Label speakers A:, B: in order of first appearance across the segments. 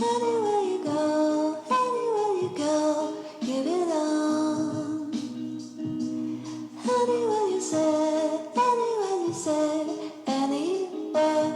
A: Anywhere you go, you belong. Anywhere you say, anywhere.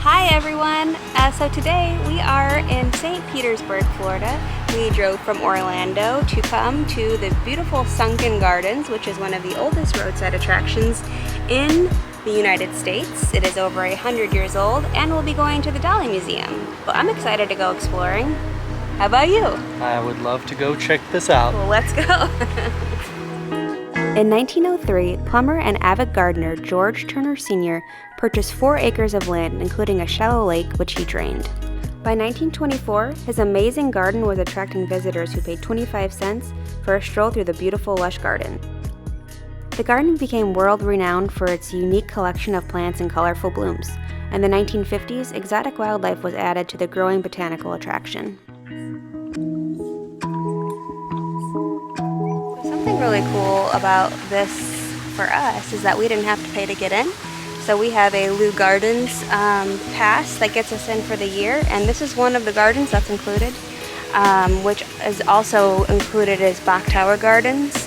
B: Hi everyone! So today we are in St. Petersburg, Florida. We drove from Orlando to come to the beautiful Sunken Gardens, which is one of the oldest roadside attractions in the United States. It is over 100 years old, and we'll be going to the Dali Museum. Well, I'm excited to go exploring. How about you?
C: I would love to go check this out.
B: Well, let's go! In 1903, plumber and avid gardener George Turner Sr. purchased 4 acres of land, including a shallow lake which he drained. By 1924, his amazing garden was attracting visitors who paid 25 cents for a stroll through the beautiful lush garden. The garden became world-renowned for its unique collection of plants and colorful blooms. In the 1950s, exotic wildlife was added to the growing botanical attraction. Something really cool about this for us is that we didn't have to pay to get in. So we have a Lou Gardens pass that gets us in for the year, and this is one of the gardens that's included, which is also included as Bach Tower Gardens,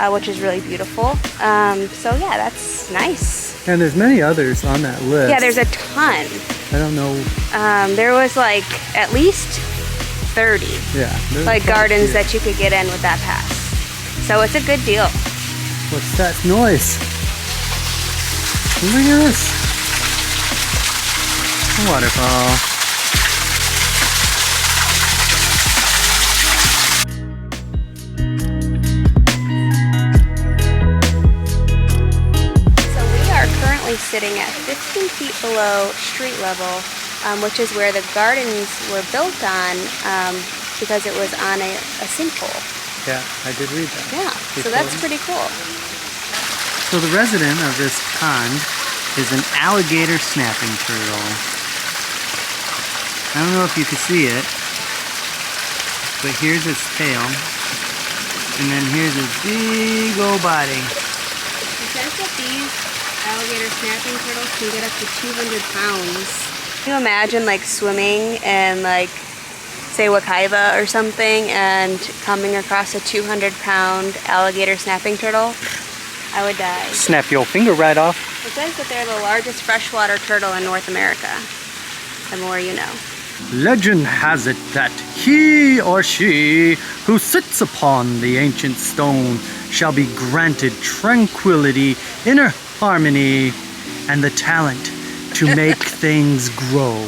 B: which is really beautiful. So yeah, that's nice.
C: And there's many others on that list.
B: Yeah, there's a ton.
C: I don't know.
B: There was like at least 30 like gardens that you could get in with that pass. So it's a good deal.
C: What's that noise? Look at this. A waterfall.
B: So we are currently sitting at 15 feet below street level, which is where the gardens were built on because it was on a sinkhole.
C: Yeah, I did read that.
B: Yeah, so that's pretty cool.
C: So the resident of this pond is an alligator snapping turtle. I don't know if you can see it, but here's its tail, and then here's its big old body.
B: It says that these alligator snapping turtles can get up to 200 pounds. Can you imagine like swimming in like, say Wakaiva or something, and coming across a 200-pound alligator snapping turtle? I would die.
C: Snap your finger right off.
B: It says that they're the largest freshwater turtle in North America. The more you know.
C: Legend has it that he or she who sits upon the ancient stone shall be granted tranquility, inner harmony, and the talent to make things grow.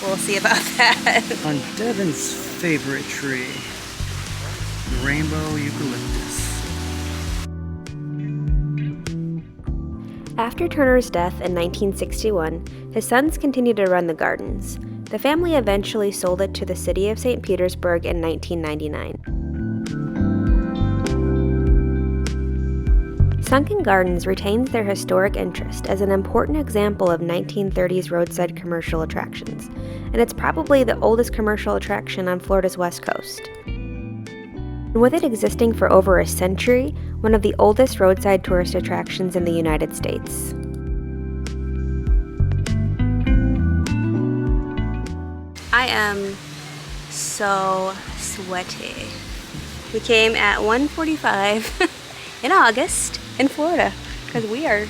B: We'll see about that.
C: On Devin's favorite tree, the rainbow eucalyptus.
B: After Turner's death in 1961, his sons continued to run the gardens. The family eventually sold it to the city of St. Petersburg in 1999. Sunken Gardens retains their historic interest as an important example of 1930s roadside commercial attractions, and it's probably the oldest commercial attraction on Florida's west coast. And with it existing for over a century, one of the oldest roadside tourist attractions in the United States. I am so sweaty. We came at 1:45 in August in Florida because we are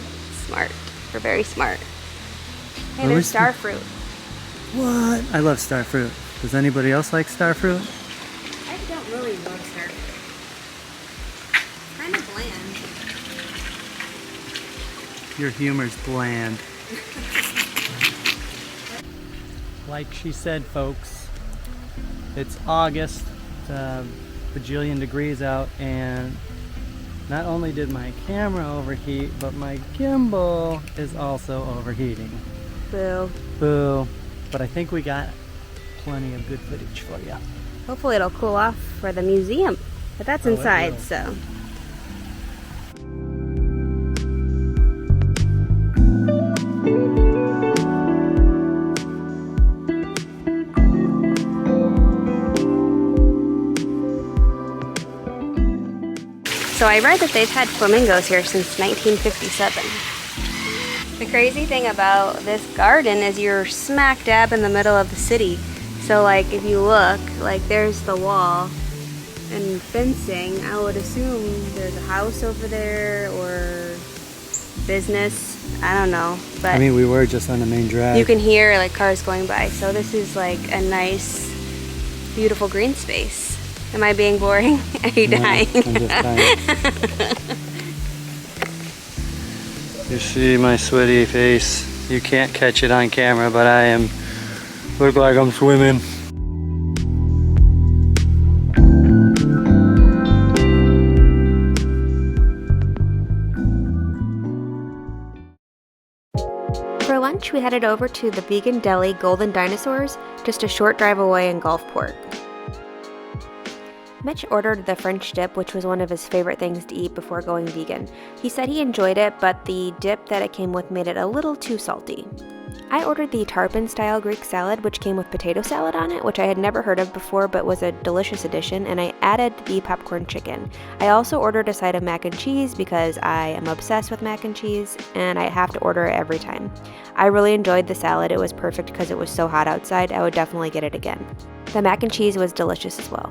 B: smart. We're very smart. Hey, there's star fruit.
C: What? I love star fruit. Does anybody else like star fruit?
B: I don't really love star fruit. Kind of bland.
C: Your humor's bland. Like she said, folks, it's August, it's a bajillion degrees out, and not only did my camera overheat, but my gimbal is also overheating.
B: Boo.
C: Boo. But I think we got plenty of good footage for you.
B: Hopefully it'll cool off for the museum, but that's inside, so. So I read that they've had flamingos here since 1957. The crazy thing about this garden is you're smack dab in the middle of the city. So like if you look, like there's the wall and fencing. I would assume there's a house over there or business. I don't know. But
C: I mean, we were just on the main drag.
B: you can hear like cars going by. So this is like a nice, beautiful green space. Am I being boring? Are you dying?
C: I'm just dying. You see my sweaty face. You can't catch it on camera, but I am look like I'm swimming.
B: For lunch, we headed over to the vegan deli Golden Dinosaurs, just a short drive away in Gulfport. Mitch ordered the French dip, which was one of his favorite things to eat before going vegan. He said he enjoyed it, but the dip that it came with made it a little too salty. I ordered the tarpon-style Greek salad, which came with potato salad on it, which I had never heard of before but was a delicious addition, and I added the popcorn chicken. I also ordered a side of mac and cheese because I am obsessed with mac and cheese, and I have to order it every time. I really enjoyed the salad. It was perfect because it was so hot outside. I would definitely get it again. The mac and cheese was delicious as well.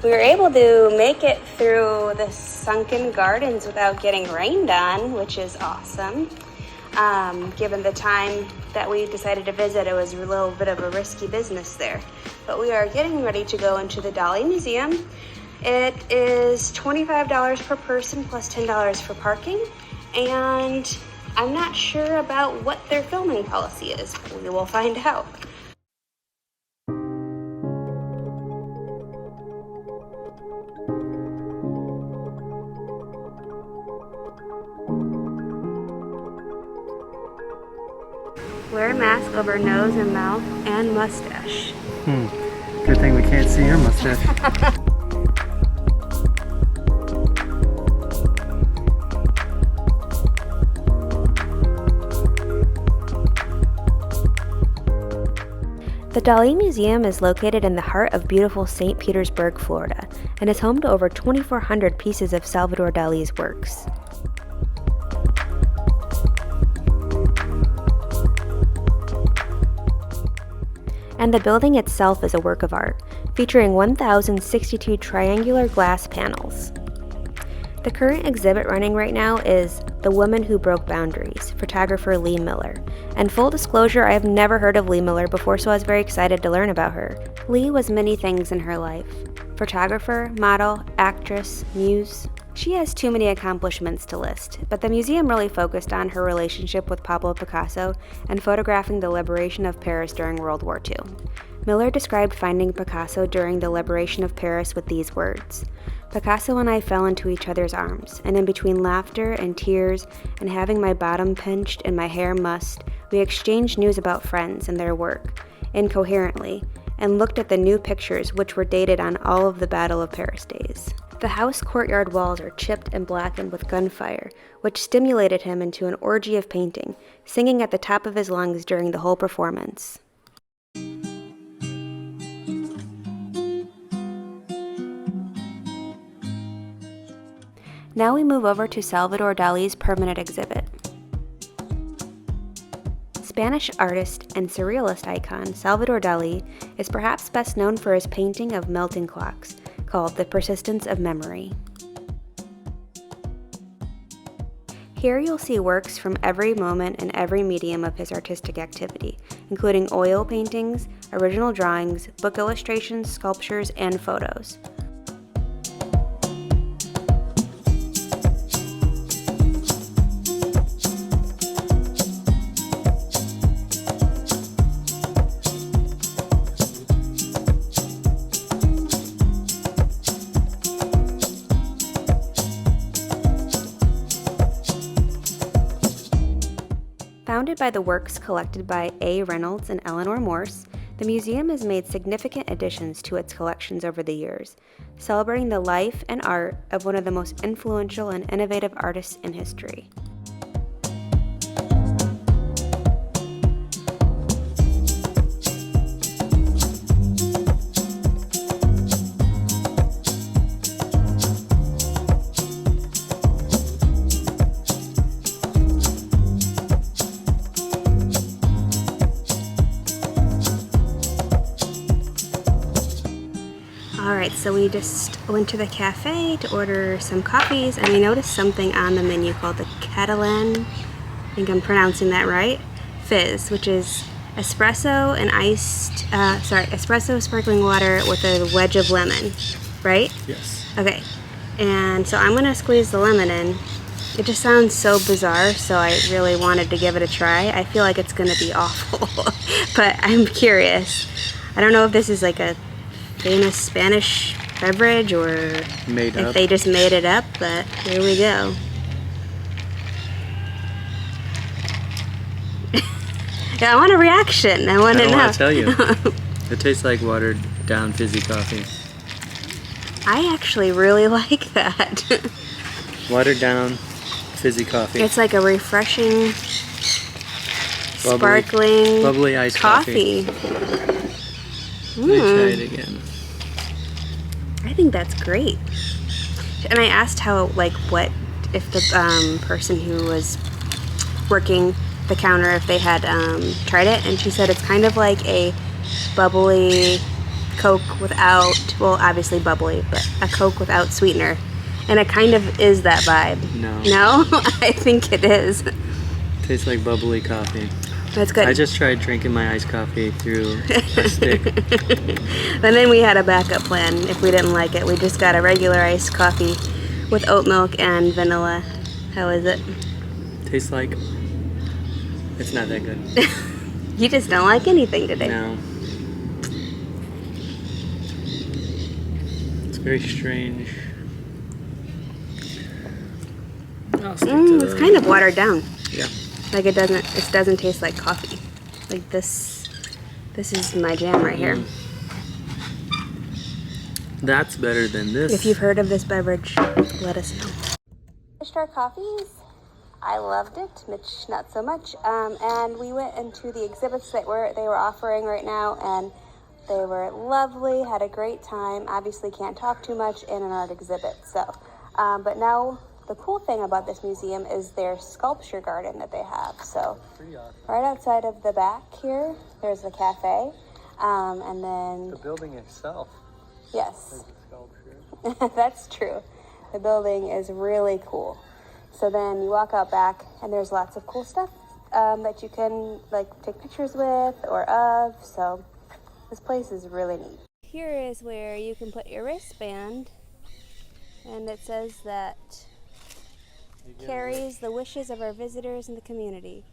B: We were able to make it through the Sunken Gardens without getting rained on, which is awesome. Given the time that we decided to visit, it was a little bit of a risky business there. But we are getting ready to go into the Dali Museum. It is $25 per person plus $10 for parking. And I'm not sure about what their filming policy is. We will find out. Wear a mask over nose and mouth and mustache.
C: Good thing we can't see your mustache.
B: The Dali Museum is located in the heart of beautiful St. Petersburg, Florida, and is home to over 2,400 pieces of Salvador Dali's works. And the building itself is a work of art, featuring 1,062 triangular glass panels. The current exhibit running right now is The Woman Who Broke Boundaries, photographer Lee Miller. And full disclosure, I have never heard of Lee Miller before, so I was very excited to learn about her. Lee was many things in her life: photographer, model, actress, muse. She has too many accomplishments to list, but the museum really focused on her relationship with Pablo Picasso and photographing the liberation of Paris during World War II. Miller described finding Picasso during the liberation of Paris with these words: "Picasso and I fell into each other's arms, and in between laughter and tears and having my bottom pinched and my hair mussed, we exchanged news about friends and their work, incoherently, and looked at the new pictures which were dated on all of the Battle of Paris days." The house courtyard walls are chipped and blackened with gunfire, which stimulated him into an orgy of painting, singing at the top of his lungs during the whole performance. Now we move over to Salvador Dali's permanent exhibit. Spanish artist and surrealist icon Salvador Dali is perhaps best known for his painting of melting clocks, called The Persistence of Memory. Here you'll see works from every moment and every medium of his artistic activity, including oil paintings, original drawings, book illustrations, sculptures, and photos. Founded by the works collected by A. Reynolds and Eleanor Morse, the museum has made significant additions to its collections over the years, celebrating the life and art of one of the most influential and innovative artists in history. Alright, so we just went to the cafe to order some coffees, and we noticed something on the menu called the Catalan, I think I'm pronouncing that right, Fizz, which is espresso and espresso sparkling water with a wedge of lemon, right?
C: Yes.
B: Okay, and so I'm gonna squeeze the lemon in. It just sounds so bizarre, so I really wanted to give it a try. I feel like it's gonna be awful, but I'm curious. I don't know if this is like a famous Spanish beverage or if they just made it up, but here we go. Yeah, I want a reaction. I want to know.
C: I want to tell you. It tastes like watered down fizzy coffee.
B: I actually really like that.
C: Watered down fizzy coffee.
B: It's like a refreshing, sparkling,
C: bubbly iced coffee. Let me try it again.
B: I think that's great. And I asked how, like, what if the person who was working the counter, if they had tried it, and she said it's kind of like a bubbly Coke without, well, obviously bubbly, but a Coke without sweetener. And it kind of is that vibe.
C: No.
B: No? I think it is.
C: Tastes like bubbly coffee.
B: That's good.
C: I just tried drinking my iced coffee through a stick.
B: And then we had a backup plan if we didn't like it. We just got a regular iced coffee with oat milk and vanilla. How is it?
C: Tastes like... It's not that good.
B: You just don't like anything today.
C: No. It's very strange. I'll stick to
B: It's kind of watered down.
C: Yeah.
B: Like it doesn't taste like coffee. Like this is my jam right here.
C: That's better than this.
B: If you've heard of this beverage, let us know. Finished our coffees. I loved it. Mitch, not so much. And we went into the exhibits that they were offering right now, and they were lovely. Had a great time. Obviously, can't talk too much in an art exhibit. So, but now. The cool thing about this museum is their sculpture garden that they have. So right outside of the back here, there's the cafe. And then...
C: The building itself.
B: Yes.
C: Is a sculpture.
B: That's true. The building is really cool. So then you walk out back and there's lots of cool stuff that you can like take pictures with or of. So this place is really neat. Here is where you can put your wristband, and it says that carries the wishes of our visitors in the community.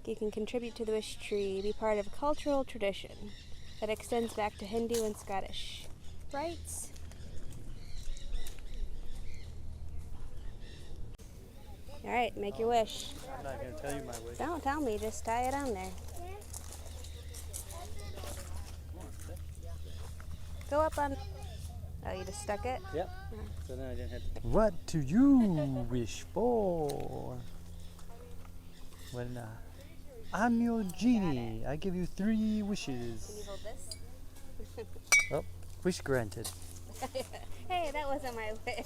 B: You can contribute to the wish tree, be part of a cultural tradition that extends back to Hindu and Scottish rites. All right, make your wish.
C: I'm not going to tell you my wish.
B: Don't tell me, just tie it on there. Go up on... Oh, you just stuck it?
C: Yep. So then I didn't have to... What do you wish for? Well, I'm your genie. I give you 3 wishes.
B: Can you hold this?
C: Oh, wish granted.
B: Hey, that wasn't my wish.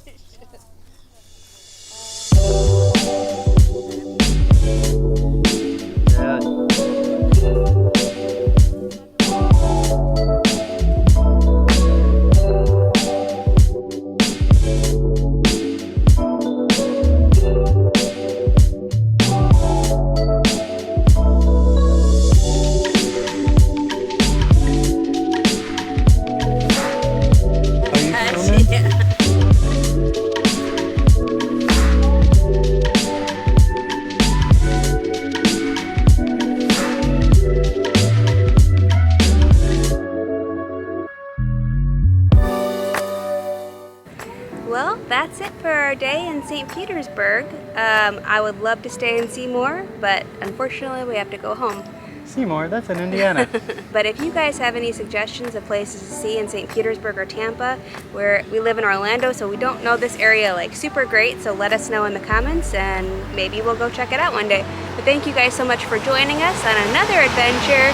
B: Well, that's it for our day in St. Petersburg. I would love to stay and see more, but unfortunately we have to go home.
C: Seymour, that's in Indiana.
B: But if you guys have any suggestions of places to see in St. Petersburg or Tampa, where we live in Orlando, so we don't know this area like super great, so let us know in the comments and maybe we'll go check it out one day. But thank you guys so much for joining us on another adventure.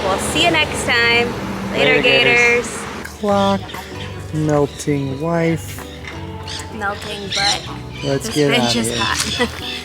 B: We'll see you next time. Later, Gators.
C: Clock, melting wife.
B: Melting butt.
C: Let's
B: This
C: get
B: bench
C: out of
B: is
C: here.
B: hot.